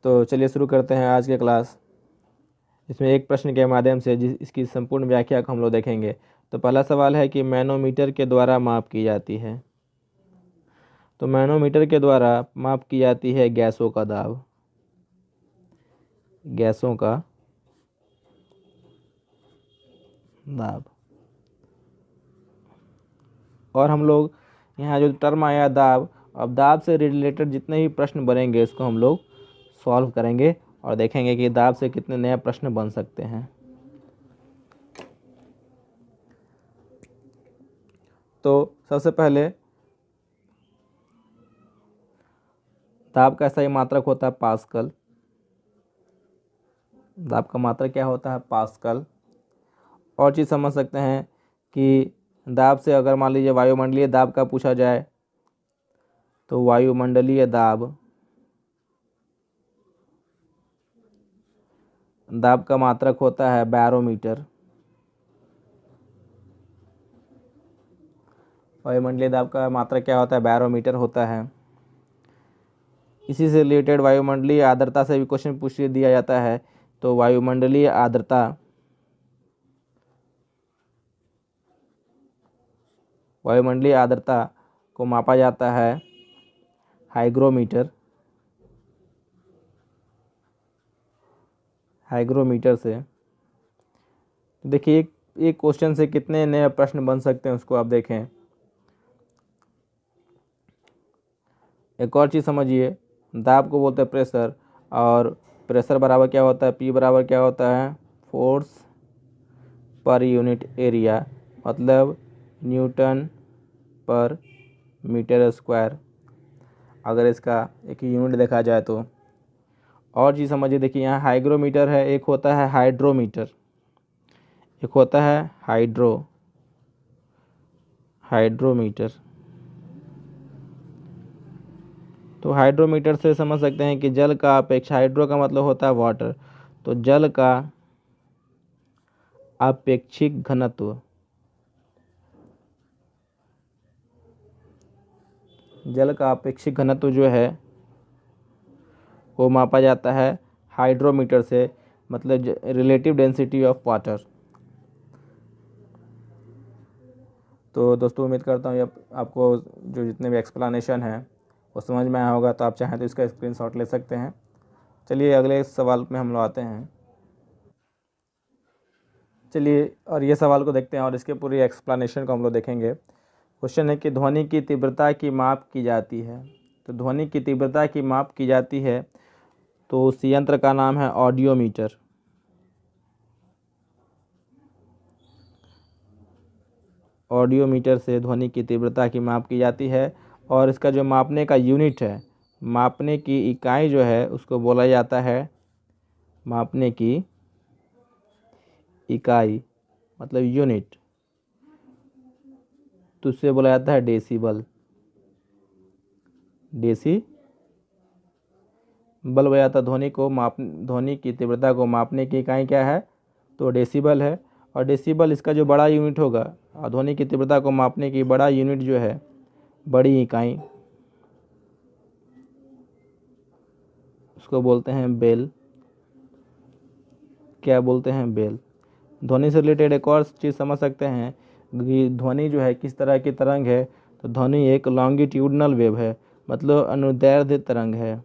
तो चलिए शुरू करते हैं आज के क्लास। इसमें एक प्रश्न के माध्यम से इसकी संपूर्ण व्याख्या को हम लोग देखेंगे। तो पहला सवाल है कि मैनोमीटर के द्वारा माप की जाती है। तो मैनोमीटर के द्वारा माप की जाती है गैसों का दाब। गैसों का दाब। और हम लोग यहाँ जो टर्म आया दाब, अब दाब से रिलेटेड जितने भी प्रश्न बनेंगे इसको हम लोग सॉल्व करेंगे और देखेंगे कि दाब से कितने नए प्रश्न बन सकते हैं। तो सबसे पहले दाब का सही मात्रक होता है पास्कल। दाब का मात्रक क्या होता है? पास्कल। और चीज़ समझ सकते हैं कि दाब से अगर मान लीजिए वायुमंडलीय दाब का पूछा जाए तो वायुमंडलीय दाब, दाब का मात्रक होता है बैरोमीटर। वायुमंडलीय दाब का मात्रक क्या होता है? बैरोमीटर होता है। इसी से रिलेटेड वायुमंडलीय आर्द्रता से भी क्वेश्चन पूछ दिया जाता है। तो वायुमंडलीय आर्द्रता, वायुमंडलीय आर्द्रता को मापा जाता है हाइग्रोमीटर। हाइग्रोमीटर से देखिए एक क्वेश्चन से कितने नए प्रश्न बन सकते हैं उसको आप देखें। एक और चीज़ समझिए, दाब को बोलते हैं प्रेशर, और प्रेशर बराबर क्या होता है? पी बराबर क्या होता है? फोर्स पर यूनिट एरिया, मतलब न्यूटन पर मीटर स्क्वायर, अगर इसका एक यूनिट देखा जाए तो। और चीज़ समझिए, देखिए यहाँ हाइग्रोमीटर है, एक होता है हाइड्रोमीटर, एक होता है हाइड्रोमीटर। तो हाइड्रोमीटर से समझ सकते हैं कि जल का अपेक्षा, हाइड्रो का मतलब होता है वाटर, तो जल का अपेक्षिक घनत्व, जल का अपेक्षिक घनत्व जो है वो मापा जाता है हाइड्रोमीटर से, मतलब रिलेटिव डेंसिटी ऑफ वाटर। तो दोस्तों उम्मीद करता हूँ आपको जो जितने भी एक्सप्लेनेशन है वो समझ में आया होगा। तो आप चाहें तो इसका स्क्रीनशॉट ले सकते हैं। चलिए अगले सवाल में हम लोग आते हैं। चलिए और ये सवाल को देखते हैं और इसके पूरी एक्सप्लेनेशन को हम लोग देखेंगे। क्वेश्चन है कि ध्वनि की तीव्रता की माप की जाती है। तो ध्वनि की तीव्रता की माप की जाती है तो उस यंत्र का नाम है ऑडियोमीटर। ऑडियोमीटर से ध्वनि की तीव्रता की माप की जाती है और इसका जो मापने का यूनिट है, मापने की इकाई जो है उसको बोला जाता है, मापने की इकाई मतलब यूनिट, तो उससे बोला जाता है डेसिबल। डेसिबल बोला जाता है ध्वनि की तीव्रता को मापने की इकाई क्या है? तो डेसिबल है। और डेसिबल इसका जो बड़ा यूनिट होगा, और ध्वनि की तीव्रता को मापने की बड़ा यूनिट जो है, बड़ी इकाई, उसको बोलते हैं बेल। क्या बोलते हैं? बेल। ध्वनि से रिलेटेड एक और चीज़ समझ सकते हैं कि ध्वनि जो है किस तरह की तरंग है। तो ध्वनि एक लॉन्गिट्यूडनल वेव है, मतलब अनुदैर्ध्य तरंग है।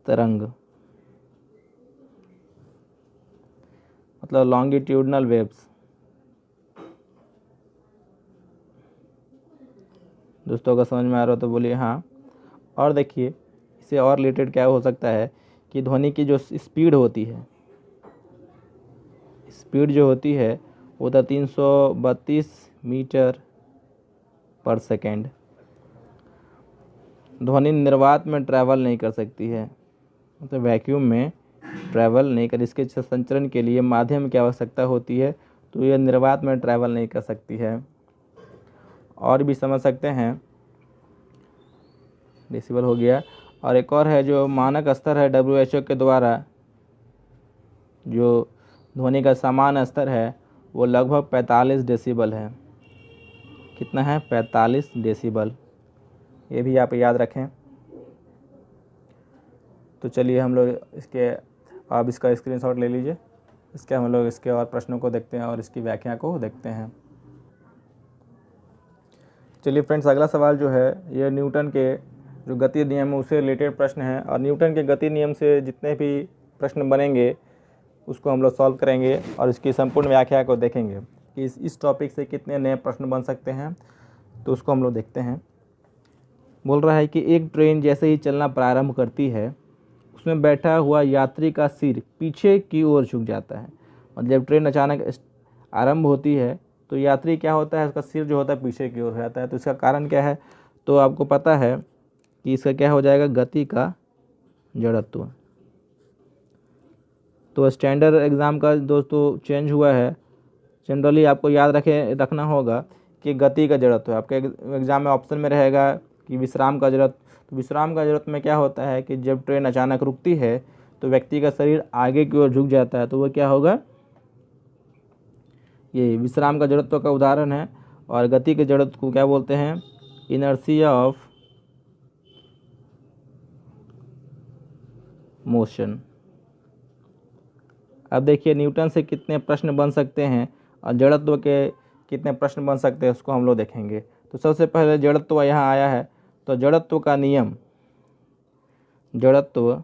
तरंग मतलब लॉन्गिट्यूडनल वेव्स। दोस्तों अगर समझ में आ रहा हो तो बोलिए हाँ। और देखिए इससे और रिलेटेड क्या हो सकता है कि ध्वनि की जो स्पीड होती है, स्पीड जो होती है वो था 332 मीटर पर सेकेंड। ध्वनि निर्वात में ट्रैवल नहीं कर सकती है, मतलब वैक्यूम में ट्रैवल नहीं कर, इसके संचरण के लिए माध्यम की आवश्यकता होती है, तो यह निर्वात में ट्रैवल नहीं कर सकती है। और भी समझ सकते हैं, डेसिबल हो गया। और एक और है जो मानक स्तर है WHO के द्वारा, जो ध्वनि का सामान्य स्तर है वो लगभग 45 डेसिबल है। कितना है? 45 डेसिबल। ये भी आप याद रखें। तो चलिए हम लोग इसके, आप इसका स्क्रीनशॉट ले लीजिए। इसके हम लोग इसके और प्रश्नों को देखते हैं और इसकी व्याख्या को देखते हैं। चलिए फ्रेंड्स, अगला सवाल जो है ये न्यूटन के जो गति नियम है उससे रिलेटेड प्रश्न है, और न्यूटन के गति नियम से जितने भी प्रश्न बनेंगे उसको हम लोग सॉल्व करेंगे और इसकी संपूर्ण व्याख्या को देखेंगे कि इस टॉपिक से कितने नए प्रश्न बन सकते हैं। तो उसको हम लोग देखते हैं। बोल रहा है कि एक ट्रेन जैसे ही चलना प्रारंभ करती है उसमें बैठा हुआ यात्री का सिर पीछे की ओर झुक जाता है। मतलब जब ट्रेन अचानक आरंभ होती है तो यात्री क्या होता है, उसका सिर जो होता है पीछे की ओर हो जाता है। तो इसका कारण क्या है, तो आपको पता है कि इसका क्या हो जाएगा, गति का जड़त्व। तो स्टैंडर्ड एग्ज़ाम का दोस्तों चेंज हुआ है। जनरली आपको याद रखना होगा कि गति का जड़त्व है। आपके एग्ज़ाम में ऑप्शन में रहेगा कि विश्राम का जड़त्व। तो विश्राम का जड़त्व में क्या होता है कि जब ट्रेन अचानक रुकती है तो व्यक्ति का शरीर आगे की ओर झुक जाता है, तो वो क्या होगा, ये विश्राम का जड़त्व का उदाहरण है। और गति के जड़त्व को क्या बोलते हैं, इनर्शिया ऑफ मोशन। अब देखिए न्यूटन से कितने प्रश्न बन सकते हैं और जड़त्व के कितने प्रश्न बन सकते हैं उसको हम लोग देखेंगे। तो सबसे पहले जड़त्व यहाँ आया है, तो जड़त्व का नियम, जड़त्व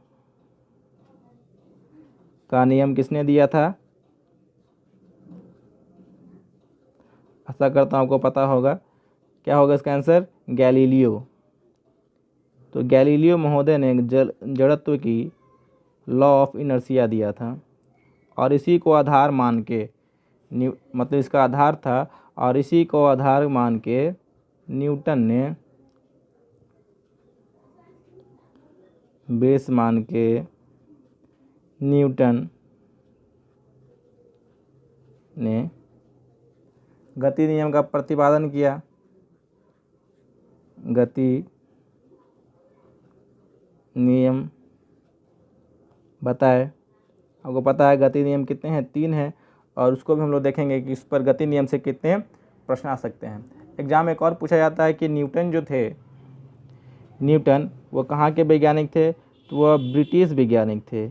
का नियम किसने दिया था, आशा करता हूँ आपको पता होगा। क्या होगा इसका आंसर, गैलीलियो। तो गैलीलियो महोदय ने जड़त्व की लॉ ऑफ इनर्शिया दिया था और इसी को आधार मान के मतलब इसका आधार था, और इसी को आधार मान के न्यूटन ने बेस मान के न्यूटन ने गति नियम का प्रतिपादन किया। गति नियम बताए, आपको पता है गति नियम कितने हैं, 3 हैं, और उसको भी हम लोग देखेंगे कि इस पर गति नियम से कितने प्रश्न आ सकते हैं। एग्जाम में एक और पूछा जाता है कि न्यूटन जो थे, न्यूटन वो कहाँ के वैज्ञानिक थे, तो वह ब्रिटिश वैज्ञानिक थे।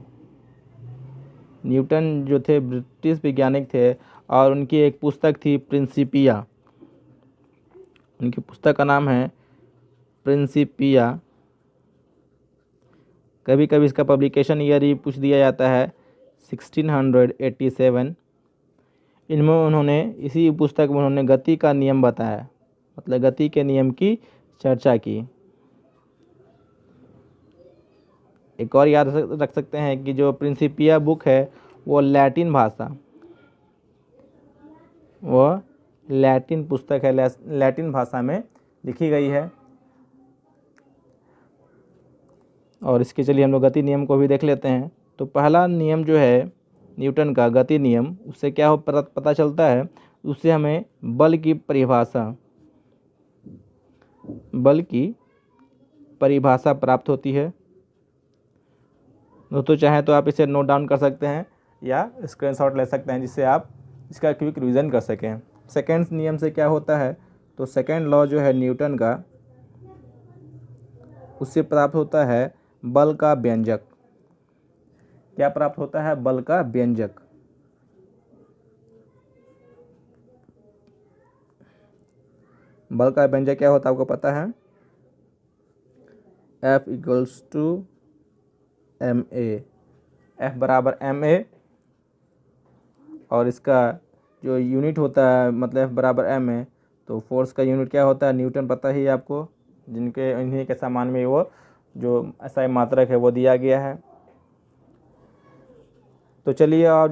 न्यूटन जो थे ब्रिटिश वैज्ञानिक थे और उनकी एक पुस्तक थी प्रिंसिपिया। उनकी पुस्तक का नाम है प्रिंसिपिया। कभी कभी इसका पब्लिकेशन ईयर ही पूछ दिया जाता है 1687। इनमें उन्होंने इसी पुस्तक में उन्होंने गति का नियम बताया, मतलब गति के नियम की चर्चा की। एक और याद रख सकते हैं कि जो प्रिंसिपिया बुक है वो लैटिन पुस्तक है, लैटिन भाषा में लिखी गई है। और इसके चलिए हम लोग गति नियम को भी देख लेते हैं। तो पहला नियम जो है न्यूटन का गति नियम, उससे क्या हो पता चलता है, उससे हमें बल की परिभाषा प्राप्त होती है। दोस्तों चाहें तो आप इसे नोट डाउन कर सकते हैं या स्क्रीनशॉट ले सकते हैं जिससे आप इसका क्विक रिवीजन कर सकें। सेकेंड नियम से क्या होता है, तो सेकेंड लॉ जो है न्यूटन का, उससे प्राप्त होता है बल का व्यंजक। क्या प्राप्त होता है, बल का व्यंजक। बल का व्यंजक क्या होता है आपको पता है, F equals to ma। F बराबर ma, और इसका जो यूनिट होता है मतलब F बराबर ma। तो फोर्स का यूनिट क्या होता है, न्यूटन पता ही है आपको, जिनके इन्हीं के सामान में वो जो ऐसा मात्रक है वो दिया गया है। तो चलिए, और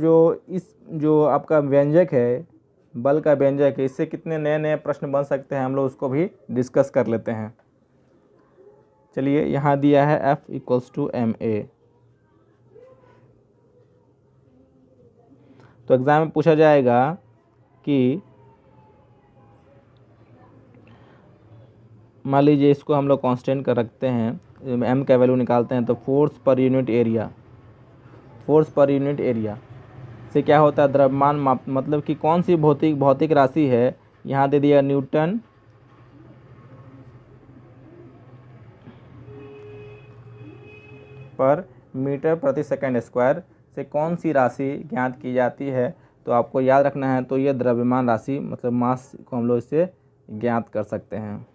जो आपका व्यंजक है, बल का व्यंजक है, इससे कितने नए नए प्रश्न बन सकते हैं हम लोग उसको भी डिस्कस कर लेते हैं। चलिए, यहाँ दिया है F इक्वल्स टू ma। तो एग्जाम में पूछा जाएगा कि मान लीजिए इसको हम लोग कांस्टेंट कर रखते हैं, m का वैल्यू निकालते हैं, तो फोर्स पर यूनिट एरिया से क्या होता है, द्रव्यमान माप, मतलब कि कौन सी भौतिक राशि है। यहाँ दे दिया न्यूटन पर मीटर प्रति सेकंड स्क्वायर से कौन सी राशि ज्ञात की जाती है। तो आपको याद रखना है, तो ये द्रव्यमान राशि मतलब मास को हम लोग इससे ज्ञात कर सकते हैं।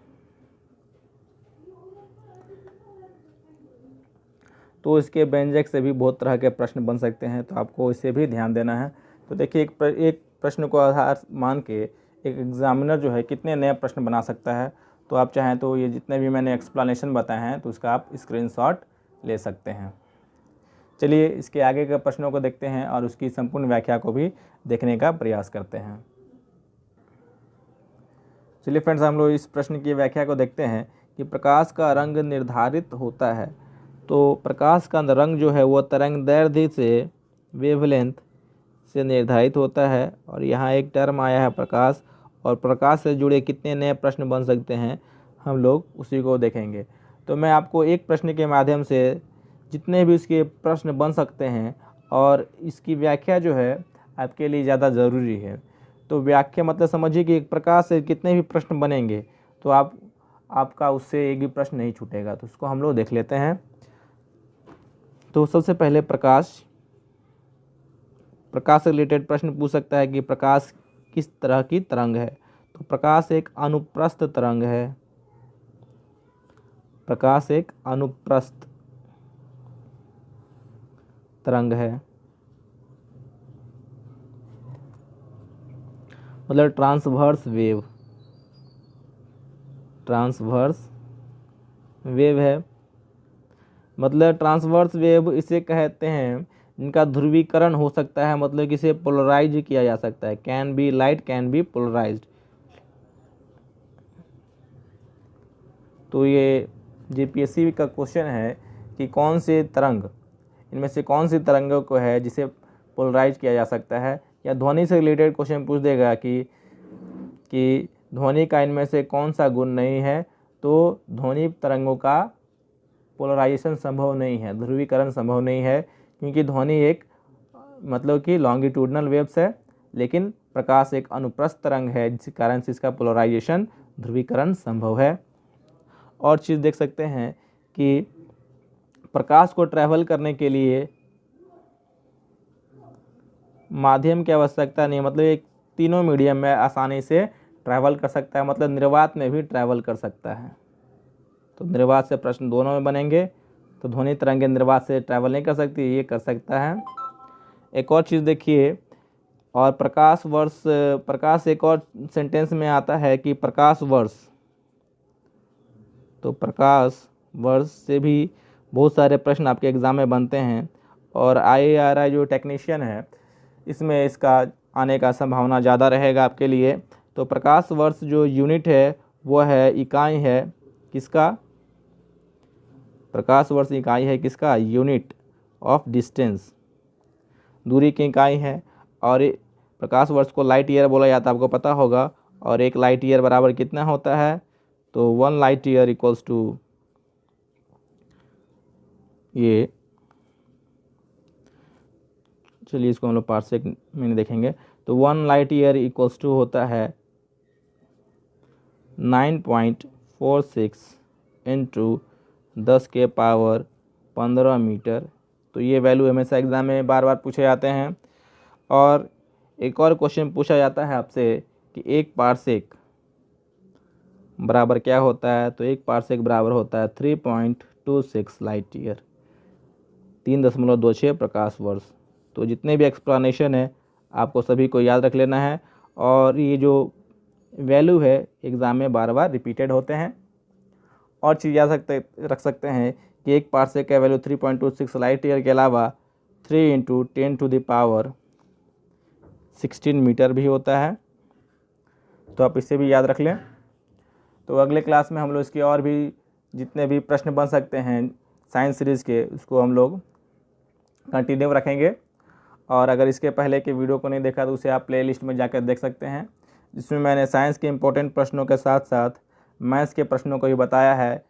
तो इसके व्यंजक से भी बहुत तरह के प्रश्न बन सकते हैं, तो आपको इसे भी ध्यान देना है। तो देखिए एक प्रश्न को आधार मान के एक एग्जामिनर जो है कितने नए प्रश्न बना सकता है। तो आप चाहें तो ये जितने भी मैंने एक्सप्लेनेशन बताए हैं तो उसका आप स्क्रीनशॉट ले सकते हैं। चलिए इसके आगे के प्रश्नों को देखते हैं और उसकी संपूर्ण व्याख्या को भी देखने का प्रयास करते हैं। चलिए फ्रेंड्स, हम लोग इस प्रश्न की व्याख्या को देखते हैं कि प्रकाश का रंग निर्धारित होता है। तो प्रकाश का रंग जो है वो तरंगदैर्ध्य से वेवलेंथ से निर्धारित होता है। और यहाँ एक टर्म आया है प्रकाश, और प्रकाश से जुड़े कितने नए प्रश्न बन सकते हैं हम लोग उसी को देखेंगे। तो मैं आपको एक प्रश्न के माध्यम से जितने भी इसके प्रश्न बन सकते हैं और इसकी व्याख्या जो है आपके लिए ज़्यादा ज़रूरी है। तो व्याख्या मतलब समझिए कि एक प्रकाश से कितने भी प्रश्न बनेंगे तो आपका उससे एक भी प्रश्न नहीं छूटेगा। तो उसको हम लोग देख लेते हैं। तो सबसे पहले प्रकाश से रिलेटेड प्रश्न पूछ सकता है कि प्रकाश किस तरह की तरंग है। तो प्रकाश एक अनुप्रस्थ तरंग है। प्रकाश एक अनुप्रस्थ तरंग है, मतलब ट्रांसवर्स वेव है। मतलब ट्रांसवर्स वेव इसे कहते हैं जिनका ध्रुवीकरण हो सकता है, मतलब कि इसे पोलराइज किया जा सकता है। Can be light can be polarised. तो ये जीपीएससी का क्वेश्चन है कि कौन से तरंग इनमें से कौन सी तरंगों को है जिसे पोलराइज किया जा सकता है। या ध्वनि से रिलेटेड क्वेश्चन पूछ देगा कि ध्वनि का इनमें से कौन सा गुण नहीं है। तो ध्वनि तरंगों का पोलराइजेशन संभव नहीं है, ध्रुवीकरण संभव नहीं है, क्योंकि ध्वनि एक मतलब कि लॉन्गिट्यूडनल वेव्स है, लेकिन प्रकाश एक अनुप्रस्थ तरंग है जिस कारण से इसका पोलराइजेशन ध्रुवीकरण संभव है। और चीज़ देख सकते हैं कि प्रकाश को ट्रैवल करने के लिए माध्यम की आवश्यकता नहीं, मतलब एक तीनों मीडियम में आसानी से ट्रैवल कर सकता है, मतलब निर्वात में भी ट्रैवल कर सकता है। तो निर्वात से प्रश्न दोनों में बनेंगे। तो ध्वनि तरंगें निर्वात से ट्रैवल नहीं कर सकती, ये कर सकता है। एक और चीज़ देखिए, और प्रकाश एक और सेंटेंस में आता है कि प्रकाश वर्ष। तो प्रकाश वर्ष से भी बहुत सारे प्रश्न आपके एग्ज़ाम में बनते हैं, और IARI जो टेक्नीशियन है इसमें इसका आने का संभावना ज़्यादा रहेगा आपके लिए। तो प्रकाश वर्ष जो यूनिट है वो है, इकाई है किसका, प्रकाश वर्ष इकाई है किसका, यूनिट ऑफ डिस्टेंस, दूरी की इकाई है। और प्रकाश वर्ष को लाइट ईयर बोला जाता है, आपको पता होगा। और एक लाइट ईयर बराबर कितना होता है, तो 1 लाइट ईयर इक्वल्स टू ये, चलिए इसको हम लोग पार्सेक में देखेंगे। तो 1 लाइट ईयर इक्वल्स टू होता है 9.46 इंटू 10 के पावर 15 मीटर। तो ये वैल्यू हमेशा एग्ज़ाम में बार बार पूछे जाते हैं। और एक और क्वेश्चन पूछा जाता है आपसे कि 1 पार्सेक बराबर क्या होता है। तो 1 पार्सेक बराबर होता है 3.26 लाइट ईयर, 3.26 प्रकाश वर्ष। तो जितने भी एक्सप्लेनेशन है आपको सभी को याद रख लेना है, और ये जो वैल्यू है एग्ज़ाम में बार बार रिपीटेड होते हैं। और चीज़ याद रख सकते हैं कि 1 पार्सेक का वैल्यू 3.26 लाइट ईयर के अलावा 3 × 10⁻16 मीटर भी होता है। तो आप इसे भी याद रख लें। तो अगले क्लास में हम लोग इसके और भी जितने भी प्रश्न बन सकते हैं साइंस सीरीज़ के, उसको हम लोग कंटिन्यू रखेंगे। और अगर इसके पहले के वीडियो को नहीं देखा तो उसे आप प्लेलिस्ट में जाकर देख सकते हैं, जिसमें मैंने साइंस के इम्पोर्टेंट प्रश्नों के साथ साथ मैथ्स के प्रश्नों को भी बताया है